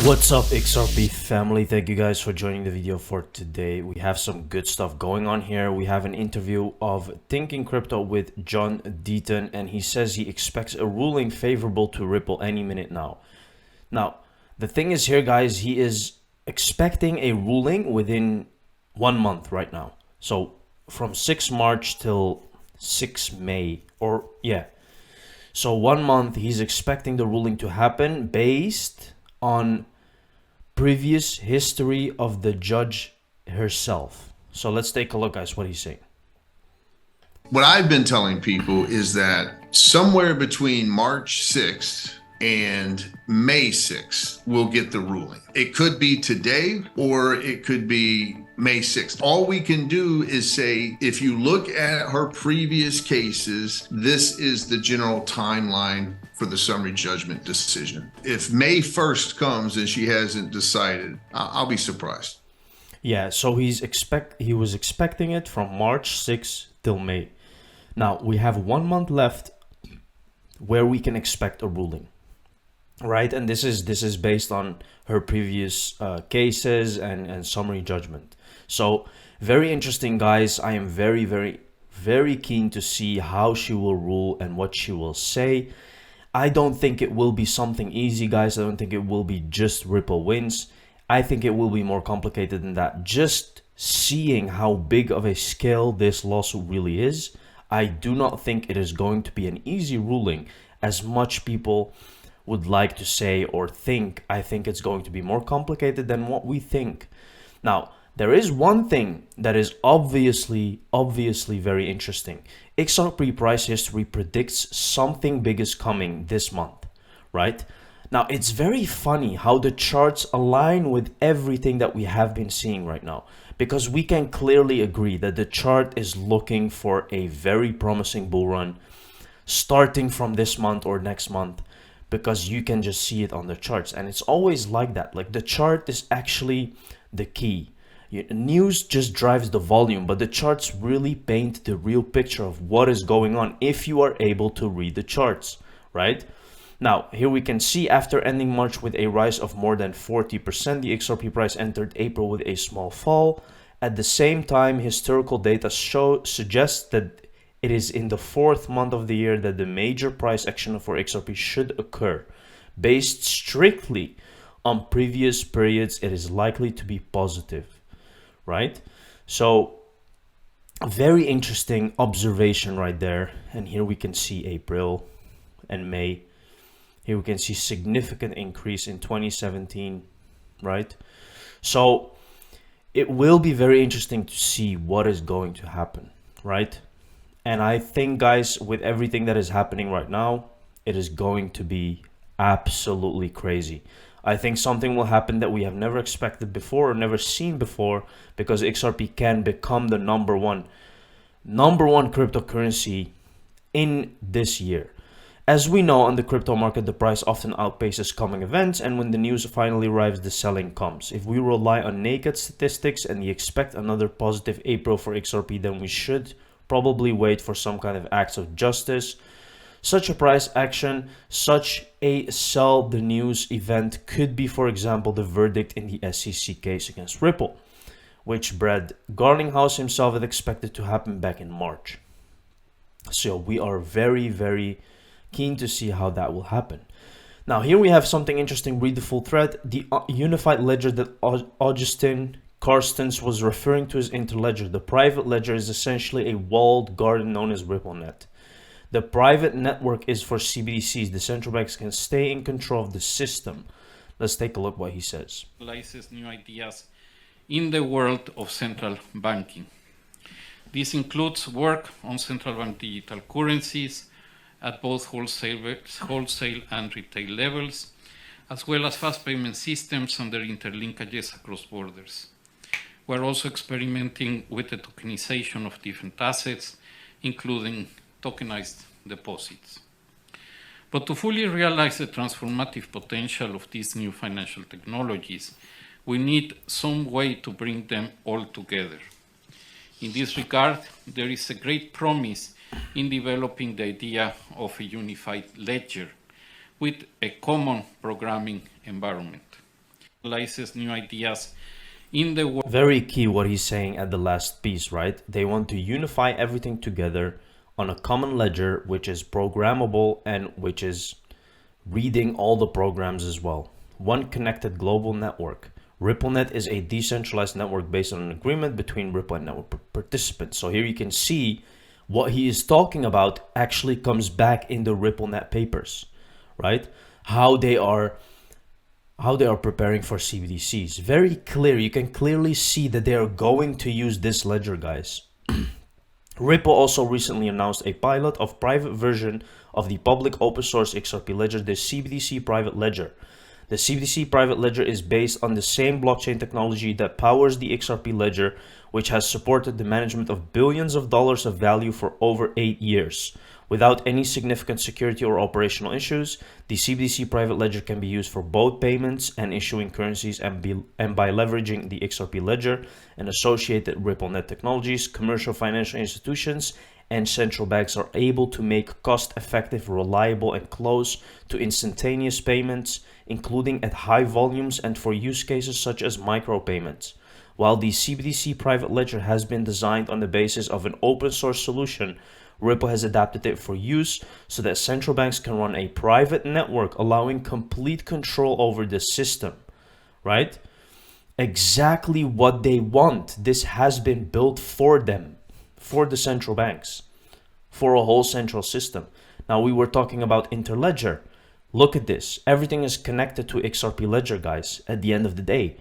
What's up, XRP family? Thank you guys for joining the video for today. We have some good stuff going on here. We have an interview of Thinking Crypto with John Deaton, and he says he expects a ruling favorable to Ripple any minute now. Now, the thing is here, guys, he is expecting a ruling within 1 month right now. So from 6 March till 6 May, or yeah. So 1 month, he's expecting the ruling to happen based on previous history of the judge herself. So let's take a look, guys, what he's saying. What I've been telling people is that somewhere between March 6th and May 6th, we'll get the ruling. It could be today or it could be May 6th. All we can do is say, if you look at her previous cases, this is the general timeline for the summary judgment decision. If May 1st comes and she hasn't decided, I'll be surprised. Yeah, so he was expecting it from March 6th till May. Now, we have 1 month left where we can expect a ruling, right? And this is based on her previous cases and summary judgment. So very interesting, guys. I am very keen to see how she will rule and what she will say. I don't think it will be something easy, guys. I don't think it will be just Ripple wins. I think it will be more complicated than that. Just seeing how big of a scale this lawsuit really is, I do not think it is going to be an easy ruling as much people would like to say or think. I think it's going to be more complicated than what we think. Now, there is one thing that is obviously very interesting. XRP Price History predicts something big is coming this month, right? Now, it's very funny how the charts align with everything that we have been seeing right now, because we can clearly agree that the chart is looking for a very promising bull run starting from this month or next month, because you can just see it on the charts. And it's always like that. Like, the chart is actually the key. News just drives the volume, but the charts really paint the real picture of what is going on if you are able to read the charts, right? Now, here we can see after ending March with a rise of more than 40%, the XRP price entered April with a small fall. At the same time, historical data suggests that it is in the 4th month of the year that the major price action for XRP should occur. Based strictly on previous periods, it is likely to be positive, right? So very interesting observation right there. And here we can see April and May. Here we can see significant increase in 2017, right? So it will be very interesting to see what is going to happen, right? And I think, guys, with everything that is happening right now, it is going to be absolutely crazy. I think something will happen that we have never expected before or never seen before, because XRP can become the number one cryptocurrency in this year. As we know, on the crypto market, the price often outpaces coming events, and when the news finally arrives, the selling comes. If we rely on naked statistics and we expect another positive April for XRP, then we should probably wait for some kind of acts of justice. Such a price action, such a sell the news event could be, for example, the verdict in the SEC case against Ripple, which Brad Garlinghouse himself had expected to happen back in March. So we are very keen to see how that will happen. Now, here we have something interesting. Read the full thread. The unified ledger that Augustin Carstens was referring to as Interledger. The private ledger is essentially a walled garden known as RippleNet. The private network is for CBDCs. The central banks can stay in control of the system. Let's take a look what he says. New ideas in the world of central banking. This includes work on central bank digital currencies at both wholesale and retail levels, as well as fast payment systems and their interlinkages across borders. We're also experimenting with the tokenization of different assets, including tokenized deposits. But to fully realize the transformative potential of these new financial technologies, we need some way to bring them all together. In this regard, there is a great promise in developing the idea of a unified ledger with a common programming environment. realizes new ideas in the world. Very key what he's saying at the last piece, right? They want to unify everything together on a common ledger, which is programmable and which is reading all the programs as well. One connected global network. RippleNet is a decentralized network based on an agreement between Ripple and network participants. So here you can see what he is talking about actually comes back in the RippleNet papers, right? How they are preparing for CBDCs. Very clear. You can clearly see that they are going to use this ledger, guys. Ripple also recently announced a pilot of private version of the public open source XRP Ledger, the CBDC private ledger. The CBDC private ledger is based on the same blockchain technology that powers the XRP Ledger, which has supported the management of billions of dollars of value for over 8 years. Without any significant security or operational issues, the CBDC private ledger can be used for both payments and issuing currencies, and by leveraging the XRP Ledger and associated RippleNet technologies, commercial financial institutions and central banks are able to make cost-effective, reliable, and close to instantaneous payments, including at high volumes and for use cases such as micropayments. While the CBDC private ledger has been designed on the basis of an open source solution, Ripple has adapted it for use so that central banks can run a private network, allowing complete control over the system, right? Exactly what they want. This has been built for them, for the central banks, for a whole central system. Now, we were talking about Interledger. Look at this. Everything is connected to XRP Ledger, guys, at the end of the day.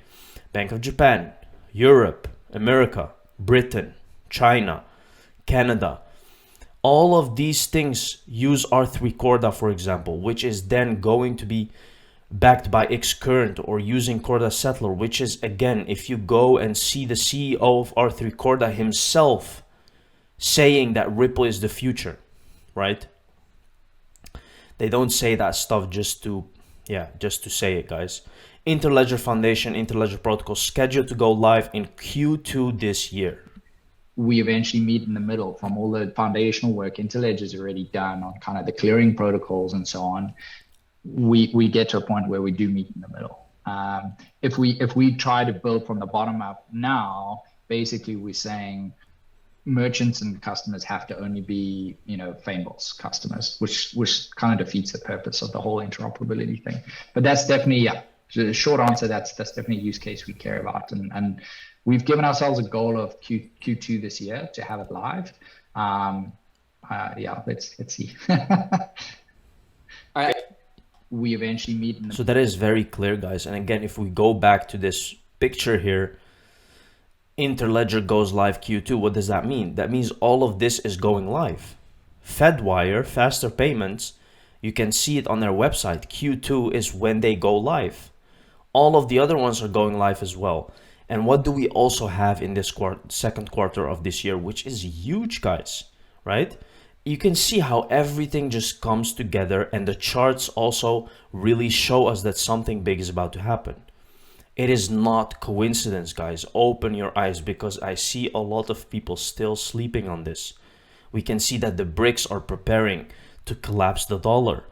Bank of Japan, Europe, America, Britain, China, Canada. All of these things use R3 Corda, for example, which is then going to be backed by Xcurrent or using Corda Settler, which is, again, if you go and see the CEO of R3 Corda himself saying that Ripple is the future, right? They don't say that stuff just to say it, guys. Interledger Foundation, Interledger Protocol scheduled to go live in Q2 this year. We eventually meet in the middle from all the foundational work. Interledger is already done on kind of the clearing protocols and so on. We get to a point where we do meet in the middle. If we try to build from the bottom up now, basically we're saying merchants and customers have to only be, Famebos customers, which kind of defeats the purpose of the whole interoperability thing. But that's definitely, the short answer, that's definitely a use case we care about. And we've given ourselves a goal of Q2 this year to have it live. Let's see. We eventually meet in the... So that is very clear, guys. And again, if we go back to this picture here, Interledger goes live Q2. What does that mean? That means all of this is going live. Fedwire, faster payments, you can see it on their website. Q2 is when they go live. All of the other ones are going live as well. And what do we also have in this second quarter of this year, which is huge, guys, right? You can see how everything just comes together, and the charts also really show us that something big is about to happen. It is not coincidence, guys. Open your eyes, because I see a lot of people still sleeping on this. We can see that the BRICS are preparing to collapse the dollar.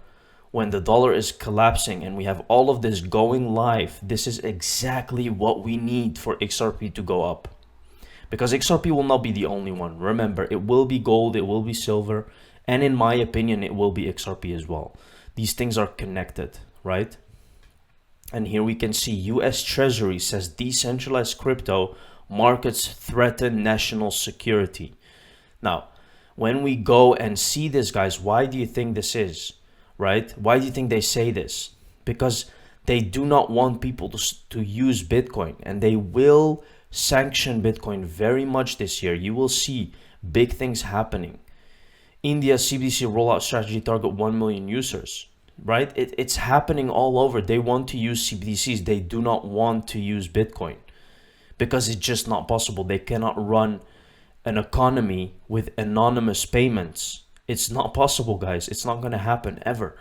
When the dollar is collapsing and we have all of this going live, this is exactly what we need for XRP to go up. Because XRP will not be the only one. Remember, it will be gold, it will be silver, and in my opinion, it will be XRP as well. These things are connected, right? And here we can see US Treasury says decentralized crypto markets threaten national security. Now, when we go and see this, guys, why do you think this is, right? Why do you think they say this? Because they do not want people to use Bitcoin, and they will sanction Bitcoin very much this year. You will see big things happening. India's CBDC rollout strategy target 1 million users, right? It's happening all over. They want to use CBDCs. They do not want to use Bitcoin because it's just not possible. They cannot run an economy with anonymous payments. It's not possible, guys. It's not going to happen ever.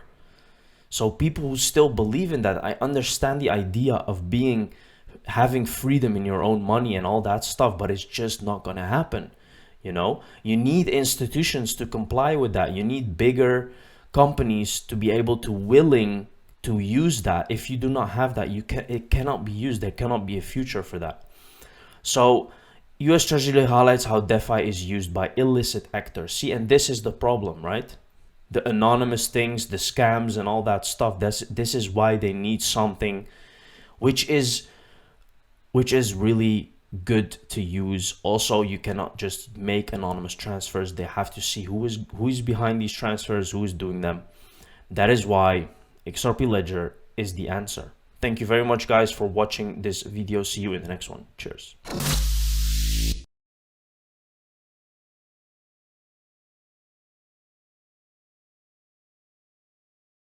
So people who still believe in that, I understand the idea of having freedom in your own money and all that stuff, but it's just not going to happen. You need institutions to comply with that. You need bigger companies to be able to willing to use that. If you do not have that, it cannot be used. There cannot be a future for that. So US Treasury highlights how DeFi is used by illicit actors. See, and this is the problem, right? The anonymous things, the scams and all that stuff. This is why they need something which is really good to use. Also, you cannot just make anonymous transfers. They have to see who is behind these transfers, who is doing them. That is why XRP Ledger is the answer. Thank you very much, guys, for watching this video. See you in the next one. Cheers.